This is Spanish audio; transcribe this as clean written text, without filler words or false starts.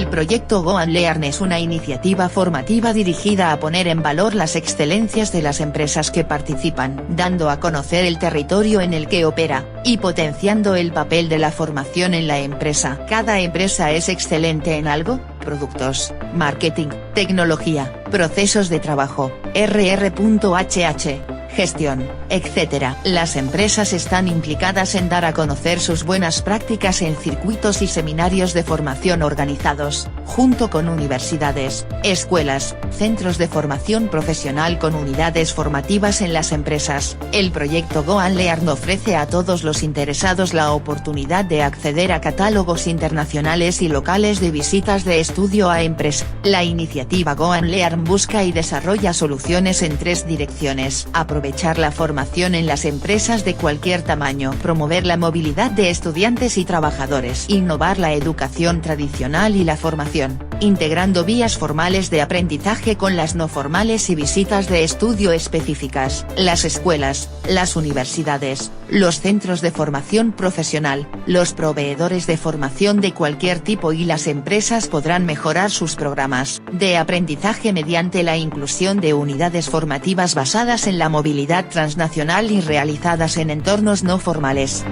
proyecto Go and Learn es una iniciativa formativa dirigida a poner en valor las excelencias de las empresas que participan, dando a conocer el territorio en el que opera, y potenciando el papel de la formación en la empresa. Cada empresa es excelente en algo: productos, marketing, tecnología, procesos de trabajo, RR.HH, gestión, etc. Las empresas están implicadas en dar a conocer sus buenas prácticas en circuitos y seminarios de formación organizados, junto con universidades, escuelas, centros de formación profesional con unidades formativas en las empresas. El proyecto Go and Learn ofrece a todos los interesados la oportunidad de acceder a catálogos internacionales y locales de visitas de estudio a empresas. La iniciativa Go and Learn busca y desarrolla soluciones en 3 direcciones: aprovechar la formación en las empresas de cualquier tamaño, promover la movilidad de estudiantes y trabajadores, innovar la educación tradicional y la formación, integrando vías formales de aprendizaje con las no formales y visitas de estudio específicas. Las escuelas, las universidades, los centros de formación profesional, los proveedores de formación de cualquier tipo y las empresas podrán mejorar sus programas de aprendizaje mediante la inclusión de unidades formativas basadas en la movilidad transnacional y realizadas en entornos no formales.